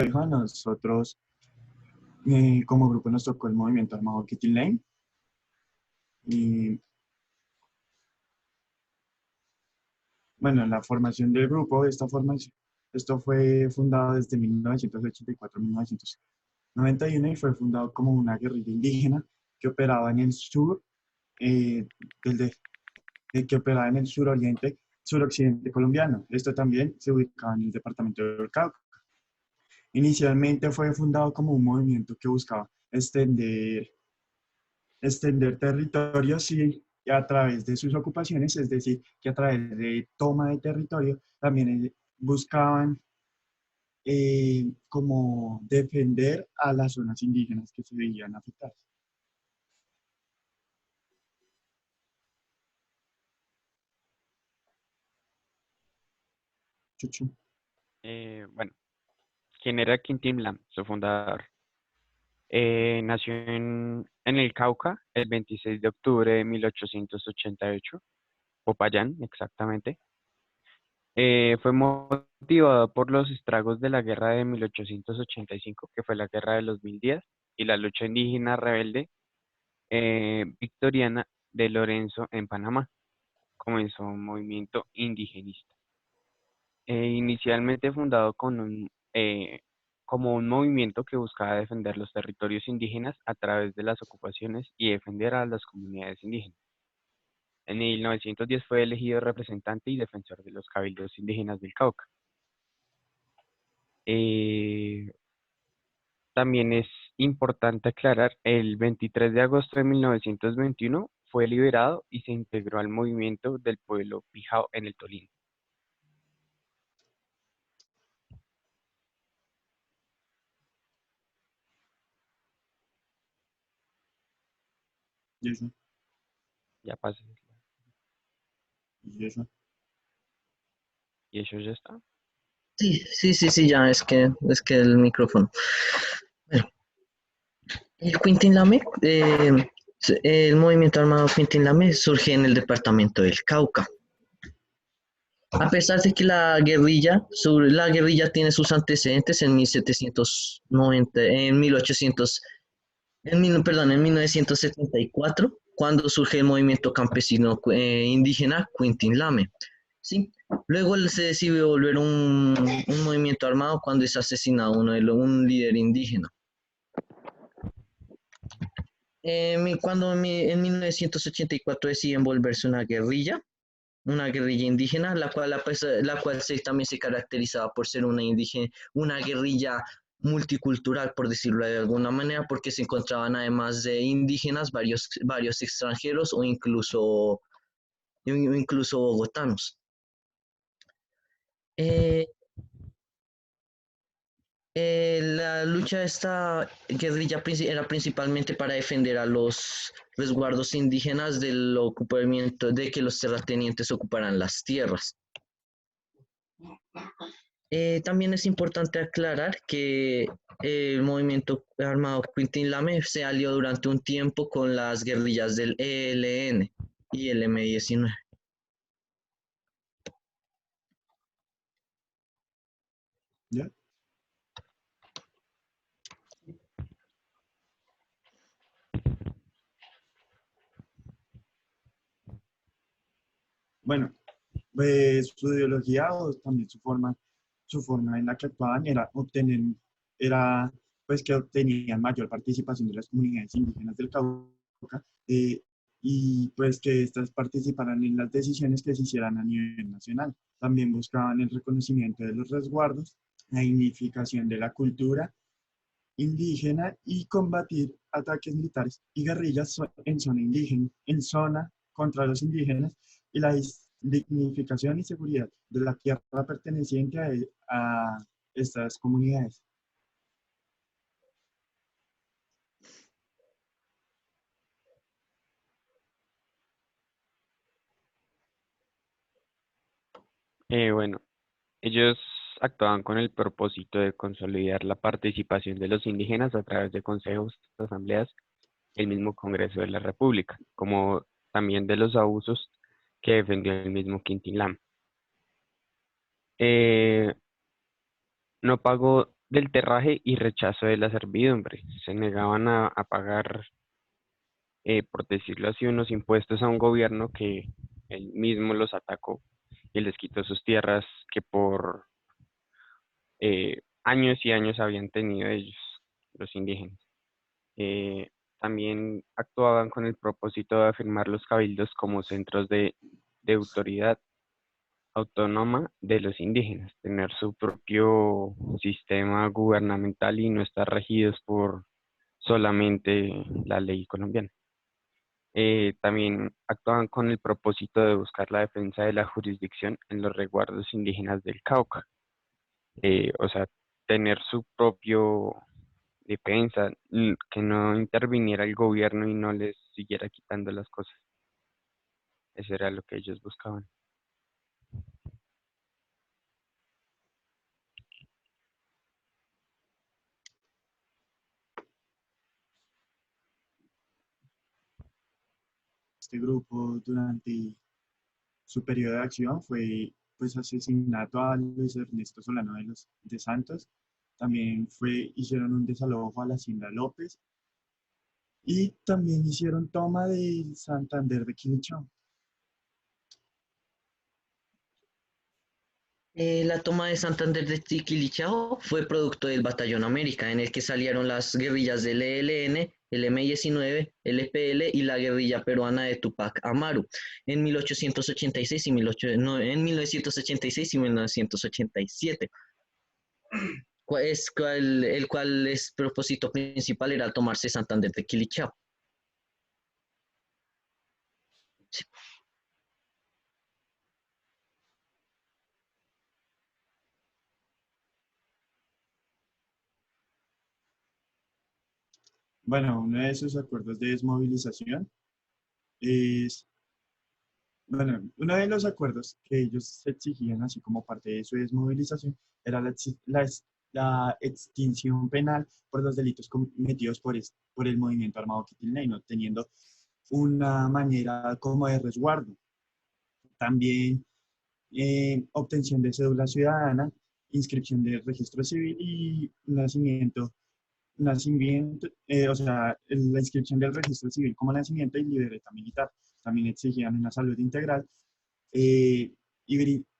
dijo, a nosotros como grupo nos tocó el movimiento armado Kitty Lane. Y bueno, la formación del grupo, esto fue fundado desde 1984 a 1991 y fue fundado como una guerrilla indígena que operaba en el sur, eh, del de- que operaba en el suroriente, suroccidente colombiano. Esto también se ubicaba en el departamento del Cauca. Inicialmente fue fundado como un movimiento que buscaba extender territorios y a través de sus ocupaciones, es decir, que a través de toma de territorio también buscaban como defender a las zonas indígenas que se veían afectadas. Chuchu. Bueno, ¿quién era Quintín Blam, su fundador? Nació en el Cauca el 26 de octubre de 1888, Popayán exactamente. Fue motivado por los estragos de la guerra de 1885, que fue la Guerra de los Mil Días, y la lucha indígena rebelde victoriana de Lorenzo en Panamá. Comenzó un movimiento indigenista. Inicialmente fundado como un movimiento que buscaba defender los territorios indígenas a través de las ocupaciones y defender a las comunidades indígenas. En 1910 fue elegido representante y defensor de los cabildos indígenas del Cauca. Eh, También es importante aclarar, el 23 de agosto de 1921 fue liberado y se integró al movimiento del pueblo Pijao en el Tolima. Y eso, Ya pasé. y eso. Y eso ya está. Sí, sí, sí, sí, ya es que el micrófono. Bueno, el Quintín Lame, el movimiento armado Quintín Lame surge en el departamento del Cauca. A pesar de que la guerrilla tiene sus antecedentes en 1790, en 1800, perdón, en 1974, cuando surge el movimiento campesino indígena Quintín Lame. ¿Sí? Luego se decide volver un movimiento armado cuando es asesinado un líder indígena. En 1984 deciden volverse una guerrilla indígena, la cual también se caracterizaba por ser una guerrilla multicultural, por decirlo de alguna manera, porque se encontraban además de indígenas varios extranjeros o incluso bogotanos. Eh, la lucha de esta guerrilla era principalmente para defender a los resguardos indígenas del ocupamiento, de que los terratenientes ocuparan las tierras. También es importante aclarar que el movimiento armado Quintín Lame se alió durante un tiempo con las guerrillas del ELN y el M-19. ¿Ya? Bueno, pues su ideología o también su forma en la que actuaban era pues que obtenían mayor participación de las comunidades indígenas del Cauca y pues que éstas participaran en las decisiones que se hicieran a nivel nacional. También buscaban el reconocimiento de los resguardos, la dignificación de la cultura indígena y combatir ataques militares y guerrillas en zona contra los indígenas y la dignificación y seguridad de la tierra perteneciente a estas comunidades. Bueno, ellos actuaban con el propósito de consolidar la participación de los indígenas a través de consejos, asambleas, el mismo Congreso de la República, como también de los abusos que defendió el mismo Quintín Lam. No pagó del terraje y rechazo de la servidumbre. Se negaban a pagar, por decirlo así, unos impuestos a un gobierno que él mismo los atacó y les quitó sus tierras que por años y años habían tenido ellos, los indígenas. También actuaban con el propósito de afirmar los cabildos como centros de autoridad autónoma de los indígenas, tener su propio sistema gubernamental y no estar regidos por solamente la ley colombiana. También actuaban con el propósito de buscar la defensa de la jurisdicción en los resguardos indígenas del Cauca. O sea, tener su propio defensa, que no interviniera el gobierno y no les siguiera quitando las cosas. Eso era lo que ellos buscaban. Este grupo durante su periodo de acción fue pues asesinato a Luis Ernesto Solano de Santos. También hicieron un desalojo a la Hacienda López y también hicieron toma del Santander de Quilichao. La toma de Santander de Tiquilichao fue producto del Batallón América, en el que salieron las guerrillas del ELN, el M-19, el EPL y la guerrilla peruana de Tupac Amaru en 1886 y en 1986 y 1987, el cual es propósito principal era tomarse Santander de Quilichao. Bueno, uno de esos acuerdos de desmovilización es, bueno, uno de los acuerdos que ellos exigían, así como parte de su desmovilización, era la extinción penal por los delitos cometidos por el movimiento armado quitilneño, teniendo una manera como de resguardo. También obtención de cédula ciudadana, inscripción del registro civil y o sea, la inscripción del registro civil como nacimiento y libreta militar. También exigían una salud integral y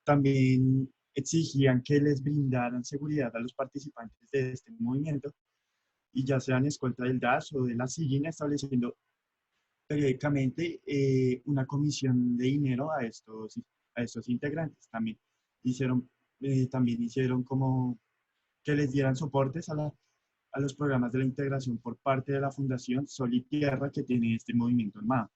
también exigían que les brindaran seguridad a los participantes de este movimiento y ya sean escolta del DAS o de la SIGIN, estableciendo periódicamente una comisión de dinero a estos integrantes. También hicieron como que les dieran soportes a los programas de la integración por parte de la Fundación Sol y Tierra que tiene este movimiento armado.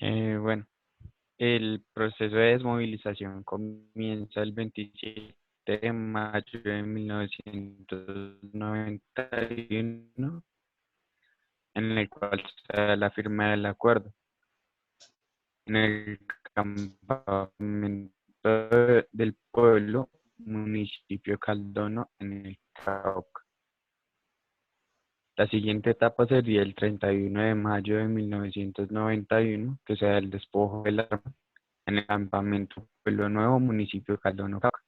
Bueno, el proceso de desmovilización comienza el 27 de mayo de 1991, en el cual se da la firma del acuerdo. En el campamento del pueblo, municipio Caldono, en el Cauca. La siguiente etapa sería el 31 de mayo de 1991, que se da el despojo del arma en el campamento Pueblo Nuevo, municipio Caldono, Cauca.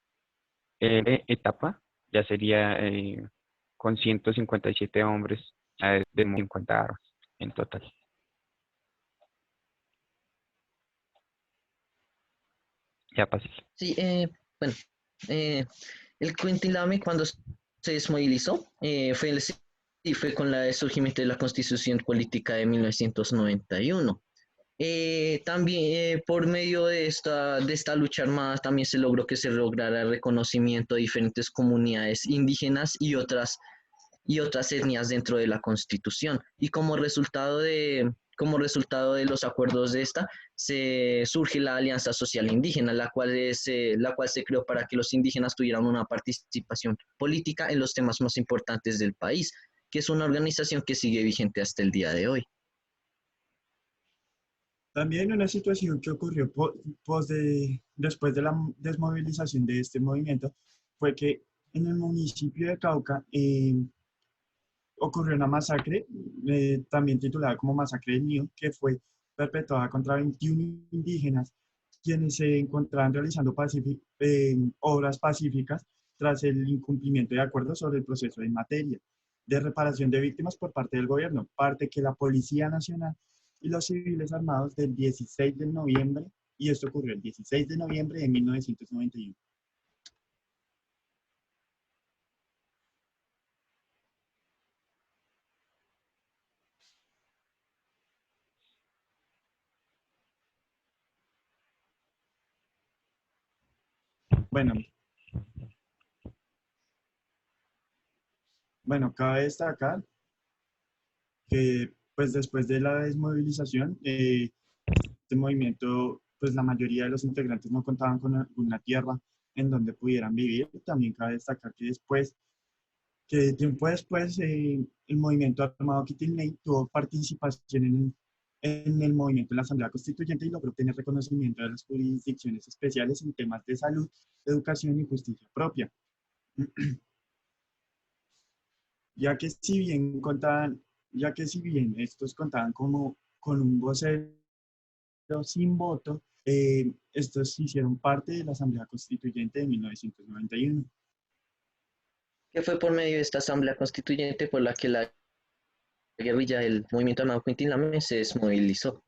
Etapa ya sería con 157 hombres de 50 armas en total. Ya pasé. Sí, bueno, eh, el Cuintilame cuando se desmovilizó fue con el surgimiento de la Constitución Política de 1991. También por medio de esta lucha armada también se logró que se lograra el reconocimiento de diferentes comunidades indígenas y otras etnias dentro de la Constitución. Y como resultado de los acuerdos de esta, se surge la Alianza Social Indígena, la cual se creó para que los indígenas tuvieran una participación política en los temas más importantes del país, que es una organización que sigue vigente hasta el día de hoy. También una situación que ocurrió después de la desmovilización de este movimiento fue que en el municipio de Cauca ocurrió una masacre, también titulada como Masacre del Nido, que fue perpetrada contra 21 indígenas, quienes se encontraban realizando obras pacíficas tras el incumplimiento de acuerdos sobre el proceso en materia de reparación de víctimas por parte del gobierno, parte que la Policía Nacional y los civiles armados del 16 de noviembre, y esto ocurrió el 16 de noviembre de 1991. Bueno, cabe destacar que pues después de la desmovilización, este movimiento, pues la mayoría de los integrantes no contaban con una tierra en donde pudieran vivir. También cabe destacar que tiempo después, el movimiento armado Quitilney tuvo participación en el movimiento de la Asamblea Constituyente y logró obtener reconocimiento de las jurisdicciones especiales en temas de salud, educación y justicia propia. Ya que si bien estos contaban como con un vocero sin voto, estos hicieron parte de la Asamblea Constituyente de 1991. Que fue por medio de esta asamblea constituyente por la que la guerrilla del movimiento armado Cuintilame se desmovilizó.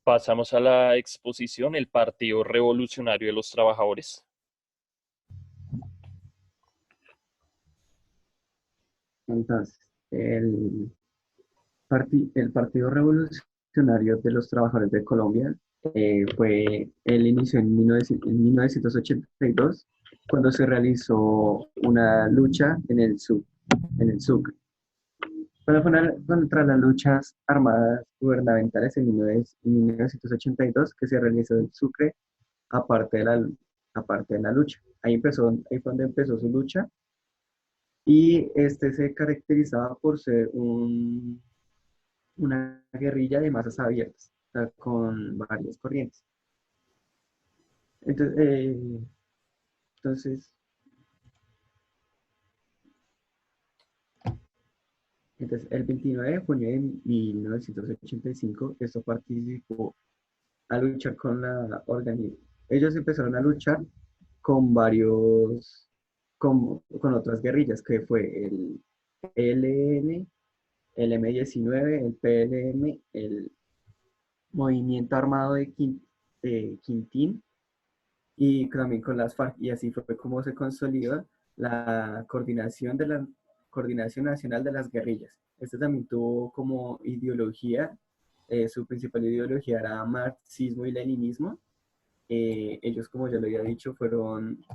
Pasamos a la exposición El Partido Revolucionario de los Trabajadores. Entonces, el Partido Revolucionario de los Trabajadores de Colombia él inició en 1982, cuando se realizó una lucha en el Sucre. Contra las luchas armadas gubernamentales en 1982 que se realizó en Sucre, aparte de la lucha. Ahí fue donde empezó su lucha, y se caracterizaba por ser una guerrilla de masas abiertas, o sea, con varias corrientes. Entonces, el 29 de junio de 1985, esto participó a luchar con la organización. Ellos empezaron a luchar con con otras guerrillas, que fue el ELN, el M-19, el PLM, el Movimiento Armado de Quintín, y también con las FARC, y así fue como se consolidó la Coordinación Nacional de las Guerrillas. Este también tuvo como ideología, su principal ideología era marxismo y leninismo. Ellos, como ya lo había dicho, fueron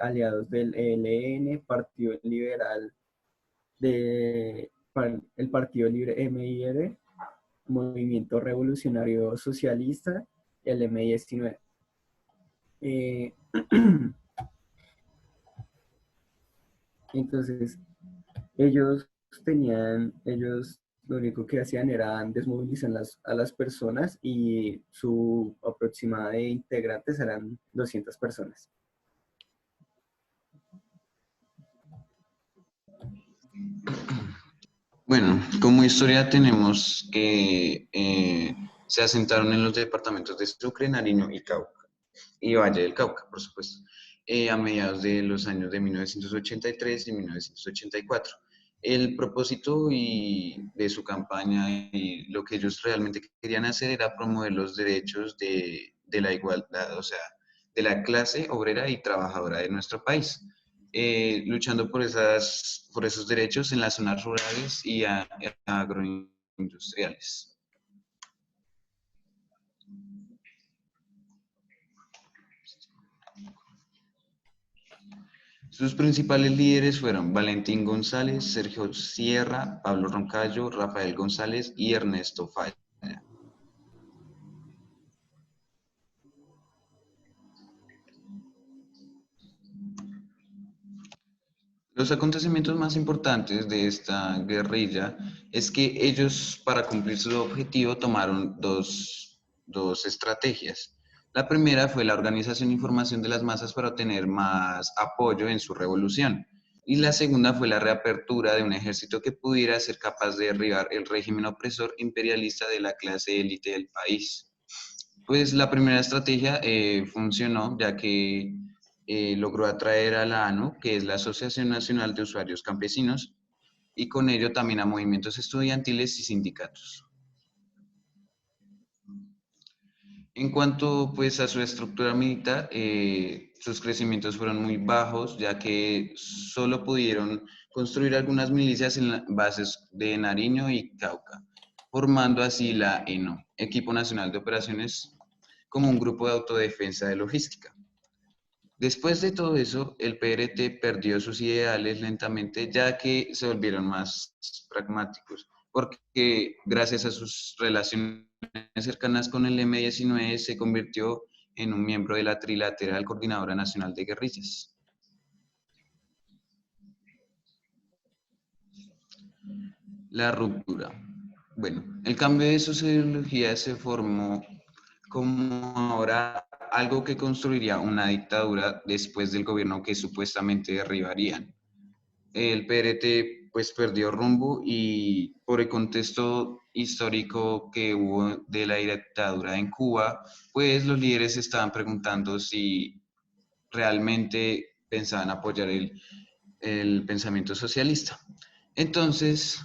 aliados del ELN, Partido Liberal, el Partido Libre MIR, Movimiento Revolucionario Socialista, el M-19. Entonces, ellos lo único que hacían era desmovilizar a las personas, y su aproximada de integrantes eran 200 personas. Bueno, como historia tenemos que se asentaron en los departamentos de Sucre, Nariño y Cauca, y Valle del Cauca, por supuesto, a mediados de los años de 1983 y 1984. El propósito de su campaña y lo que ellos realmente querían hacer era promover los derechos de la igualdad, o sea, de la clase obrera y trabajadora de nuestro país. Luchando por esos derechos en las zonas rurales y agroindustriales. Sus principales líderes fueron Valentín González, Sergio Sierra, Pablo Roncayo, Rafael González y Ernesto Falla. Los acontecimientos más importantes de esta guerrilla es que ellos, para cumplir su objetivo, tomaron dos dos estrategias. La primera fue la organización e información de las masas para obtener más apoyo en su revolución. Y la segunda fue la reapertura de un ejército que pudiera ser capaz de derribar el régimen opresor imperialista de la clase élite del país. Pues la primera estrategia funcionó, ya que logró atraer a la ANU, que es la Asociación Nacional de Usuarios Campesinos, y con ello también a movimientos estudiantiles y sindicatos. En cuanto pues a su estructura militar, sus crecimientos fueron muy bajos, ya que solo pudieron construir algunas milicias en las bases de Nariño y Cauca, formando así la ENO, Equipo Nacional de Operaciones, como un grupo de autodefensa de logística. Después de todo eso, el PRT perdió sus ideales lentamente, ya que se volvieron más pragmáticos, porque gracias a sus relaciones cercanas con el M-19 se convirtió en un miembro de la Trilateral Coordinadora Nacional de Guerrillas. La ruptura. Bueno, el cambio de sociología se formó como ahora algo que construiría una dictadura después del gobierno que supuestamente derribarían. El PRT pues perdió rumbo y por el contexto histórico que hubo de la dictadura en Cuba, pues los líderes estaban preguntando si realmente pensaban apoyar el pensamiento socialista. Entonces,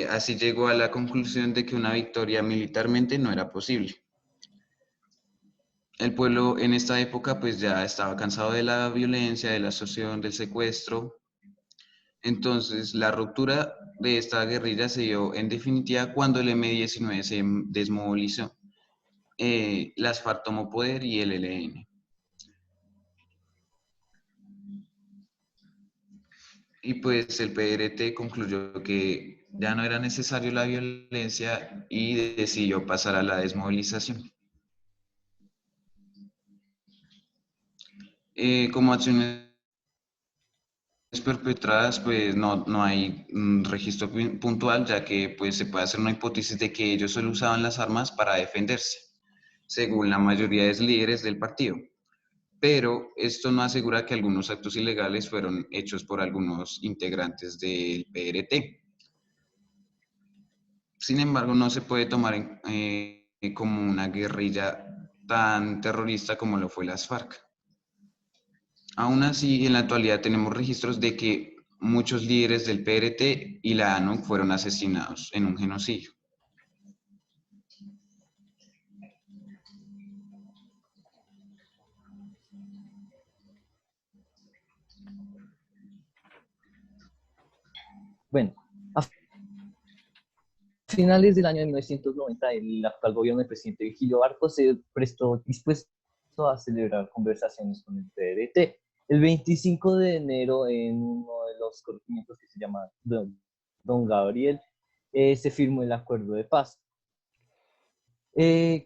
así llegó a la conclusión de que una victoria militarmente no era posible. El pueblo en esta época pues ya estaba cansado de la violencia, de la extorsión, del secuestro. Entonces la ruptura de esta guerrilla se dio en definitiva cuando el M-19 se desmovilizó. Las FARC tomó poder y el ELN. Y pues el PRT concluyó que ya no era necesario la violencia y decidió pasar a la desmovilización. Como acciones perpetradas, pues no hay un registro puntual, ya que pues se puede hacer una hipótesis de que ellos solo usaban las armas para defenderse, según la mayoría de líderes del partido. Pero esto no asegura que algunos actos ilegales fueron hechos por algunos integrantes del PRT. Sin embargo, no se puede tomar como una guerrilla tan terrorista como lo fue las FARC. Aún así, en la actualidad tenemos registros de que muchos líderes del PRT y la ANU fueron asesinados en un genocidio. Bueno, a finales del año de 1990, el actual gobierno del presidente Vigilio Barcos se prestó dispuesto a celebrar conversaciones con el PRT. El 25 de enero, en uno de los corregimientos que se llama Don Gabriel, se firmó el acuerdo de paz.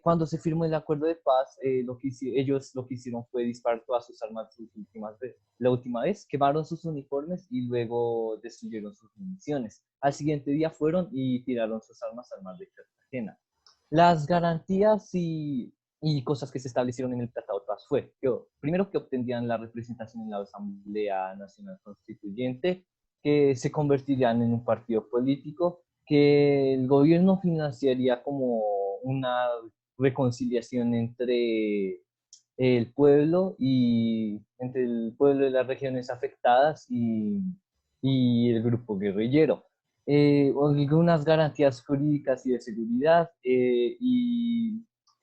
Cuando se firmó el acuerdo de paz, ellos lo que hicieron fue disparar todas sus armas la última vez, quemaron sus uniformes y luego destruyeron sus municiones. Al siguiente día fueron y tiraron sus armas al mar de Cartagena. Las garantías y cosas que se establecieron en el Tratado de Paz fue que, primero, que obtendrían la representación en la Asamblea Nacional Constituyente, que se convertirían en un partido político, que el gobierno financiaría como una reconciliación entre el pueblo y entre el pueblo de las regiones afectadas y el grupo guerrillero. Algunas garantías jurídicas y de seguridad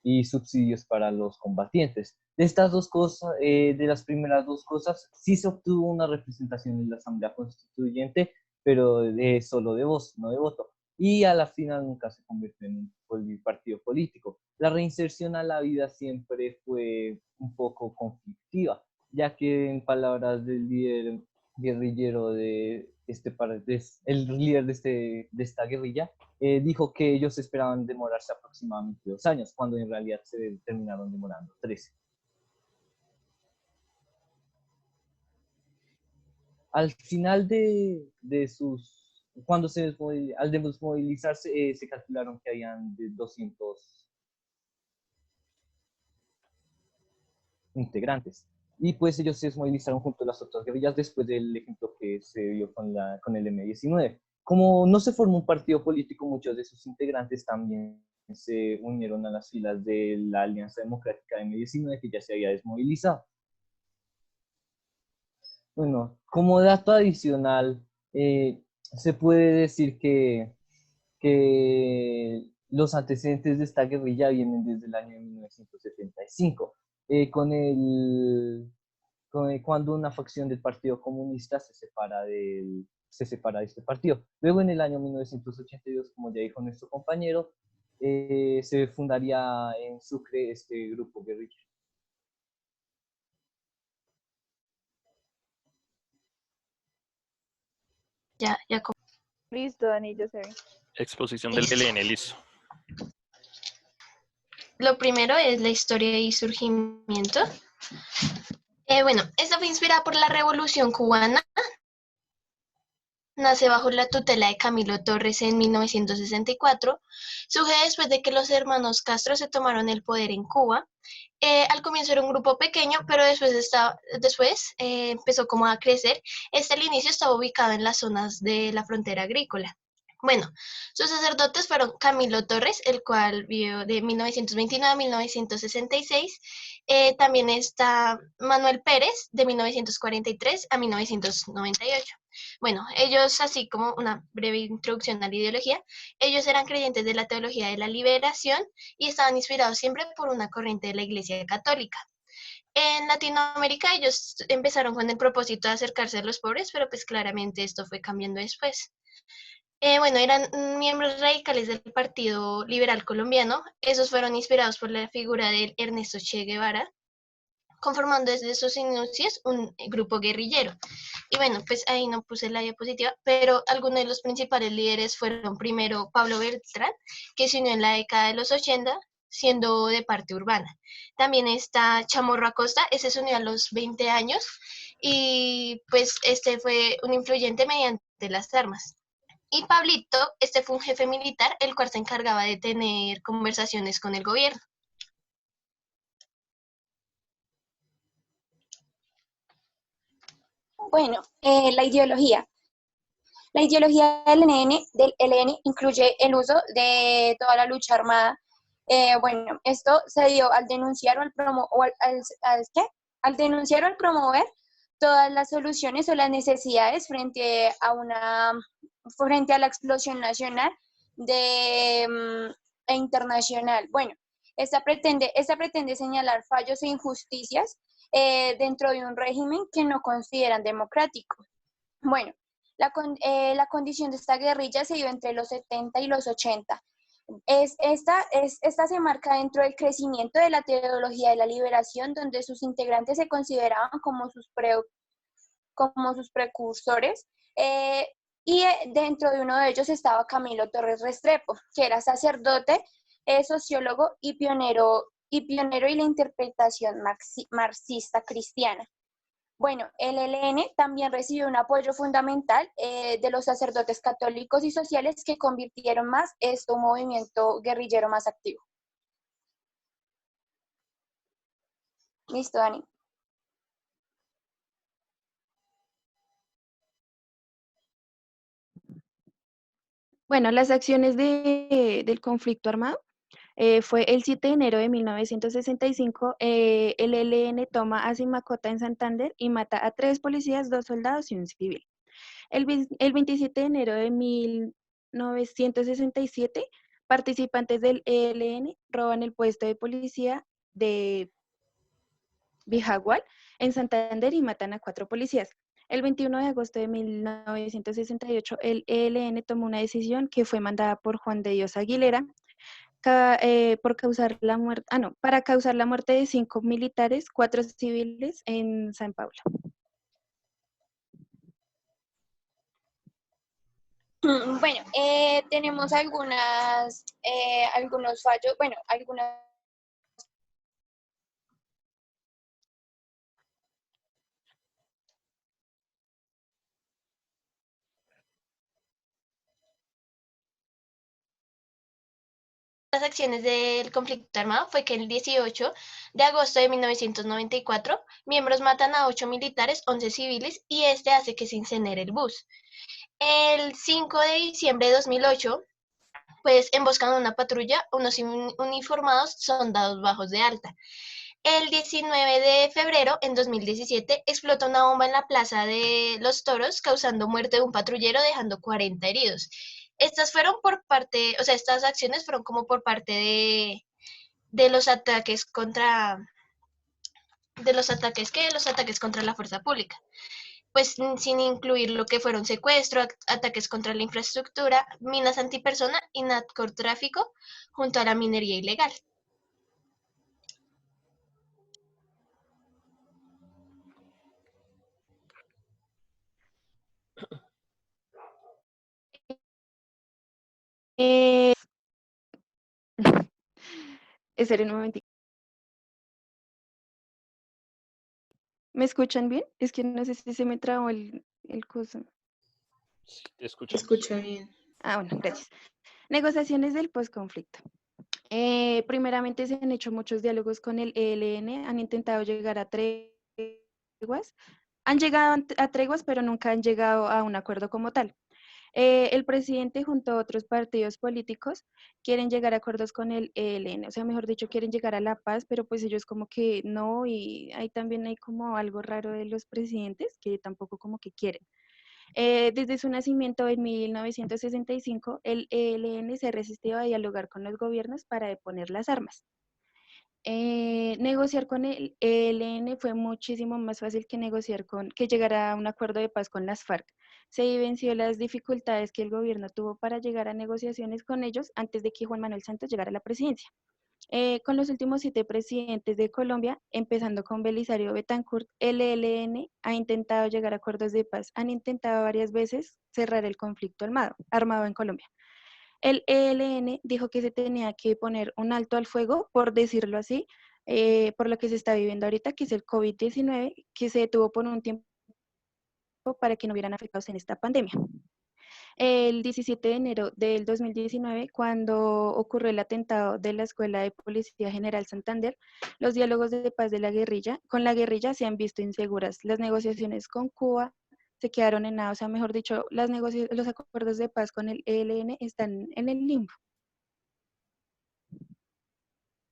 y subsidios para los combatientes. De estas dos cosas, de las primeras dos cosas, sí se obtuvo una representación en la Asamblea Constituyente, pero solo de voz, no de voto. Y a la final nunca se convirtió en un partido político. La reinserción a la vida siempre fue un poco conflictiva, ya que en palabras del líder guerrillero el líder de esta guerrilla, dijo que ellos esperaban demorarse aproximadamente 2 años, cuando en realidad se terminaron demorando 13. Al final al desmovilizarse, se calcularon que habían de 200 integrantes. Y pues ellos se desmovilizaron junto a las otras guerrillas después del ejemplo que se dio con el M-19. Como no se formó un partido político, muchos de sus integrantes también se unieron a las filas de la Alianza Democrática de M-19, que ya se había desmovilizado. Bueno, como dato adicional, se puede decir que los antecedentes de esta guerrilla vienen desde el año 1975, cuando una facción del Partido Comunista se separa de este partido. Luego, en el año 1982, como ya dijo nuestro compañero, se fundaría en Sucre este grupo guerrillero. Ya, Listo, Dani, yo sé. Exposición del ELN, listo. lo primero es la historia y surgimiento. Bueno, esta fue inspirada por la Revolución Cubana. Nace bajo la tutela de Camilo Torres en 1964. Surge después de que los hermanos Castro se tomaron el poder en Cuba. Al comienzo era un grupo pequeño, pero después empezó como a crecer. Al inicio estaba ubicado en las zonas de la frontera agrícola. Bueno, sus sacerdotes fueron Camilo Torres, el cual vivió de 1929 a 1966. También está Manuel Pérez, de 1943 a 1998. Bueno, ellos, así como una breve introducción a la ideología, ellos eran creyentes de la teología de la liberación y estaban inspirados siempre por una corriente de la Iglesia Católica. En Latinoamérica ellos empezaron con el propósito de acercarse a los pobres, pero pues claramente esto fue cambiando después. Bueno, eran miembros radicales del Partido Liberal Colombiano. Esos fueron inspirados por la figura de Ernesto Che Guevara, conformando desde sus inicios un grupo guerrillero. Y bueno, pues ahí no puse la diapositiva, pero algunos de los principales líderes fueron primero Pablo Beltrán, que se unió en la década de los 80, siendo de parte urbana. También está Chamorro Acosta, ese se unió a los 20 años, y pues este fue un influyente mediante las armas. Y Pablito, este fue un jefe militar, el cual se encargaba de tener conversaciones con el gobierno. Bueno, la ideología. La ideología del ELN incluye el uso de toda la lucha armada. Bueno, esto se dio al denunciar o al denunciar o al promover todas las soluciones o las necesidades frente a la explosión nacional e internacional. Bueno, esta pretende señalar fallos e injusticias dentro de un régimen que no consideran democrático. Bueno, la condición de esta guerrilla se dio entre los 70 y los 80. Esta se marca dentro del crecimiento de la teología de la liberación, donde sus integrantes se consideraban como sus precursores, y dentro de uno de ellos estaba Camilo Torres Restrepo, que era sacerdote, sociólogo y pionero en la interpretación marxista cristiana. Bueno, el ELN también recibió un apoyo fundamental de los sacerdotes católicos y sociales que convirtieron más esto un movimiento guerrillero más activo. Listo, Dani. Bueno, las acciones del conflicto armado fue el 7 de enero de 1965, el ELN toma a Simacota en Santander y mata a 3 policías, 2 soldados y un civil. El 27 de enero de 1967, participantes del ELN roban el puesto de policía de Bijagual en Santander y matan a 4 policías. El 21 de agosto de 1968, el ELN tomó una decisión que fue mandada por Juan de Dios Aguilera para causar la muerte de 5 militares, 4 civiles en San Pablo. Bueno, tenemos algunos fallos, bueno, algunas las acciones del conflicto armado fue que el 18 de agosto de 1994, miembros matan a 8 militares, 11 civiles y este hace que se incinere el bus. El 5 de diciembre de 2008, pues emboscan una patrulla, unos uniformados son dados bajos de alta. El 19 de febrero, en 2017, explota una bomba en la Plaza de los Toros, causando muerte de un patrullero, dejando 40 heridos. Estas fueron por parte, o sea, estas acciones fueron como por parte de los ataques contra, los ataques contra la fuerza pública. Pues sin incluir lo que fueron secuestros, ataques contra la infraestructura, minas antipersona y narcotráfico, junto a la minería ilegal. Eh, esperen un momentico. ¿Me escuchan bien? Es que no sé si se me trabó el coso. Sí, te Se escuchamos. escucha bien. Ah, bueno, gracias. Negociaciones del posconflicto. Primeramente se han hecho muchos diálogos con el ELN, han intentado llegar a treguas, han llegado a treguas, pero nunca han llegado a un acuerdo como tal. El presidente junto a otros partidos políticos quieren llegar a acuerdos con el ELN, o sea, mejor dicho, quieren llegar a la paz, pero pues ellos como que no, y ahí también hay como algo raro de los presidentes que tampoco como que quieren. Desde su nacimiento en 1965, el ELN se resistió a dialogar con los gobiernos para deponer las armas. Negociar con el ELN fue muchísimo más fácil que que llegar a un acuerdo de paz con las FARC. Se evidenció las dificultades que el gobierno tuvo para llegar a negociaciones con ellos antes de que Juan Manuel Santos llegara a la presidencia. Con los últimos 7 presidentes de Colombia, empezando con Belisario Betancur, el ELN ha intentado llegar a acuerdos de paz. Han intentado varias veces cerrar el conflicto armado en Colombia. El ELN dijo que se tenía que poner un alto al fuego, por decirlo así, por lo que se está viviendo ahorita, que es el COVID-19, que se detuvo por un tiempo para que no hubieran afectados en esta pandemia. El 17 de enero del 2019, cuando ocurrió el atentado de la Escuela de Policía General Santander, los diálogos de paz de la guerrilla, con la guerrilla se han visto inseguras. Las negociaciones con Cuba se quedaron en nada, o sea, mejor dicho, los acuerdos de paz con el ELN están en el limbo.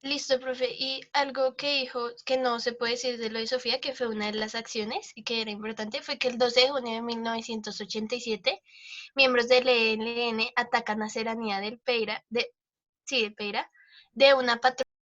Listo, profe. Y algo que dijo que no se puede decir de lo de Sofía, que fue una de las acciones y que era importante, fue que el 12 de junio de 1987, miembros del ELN atacan a Serranía del Peira, de una patrulla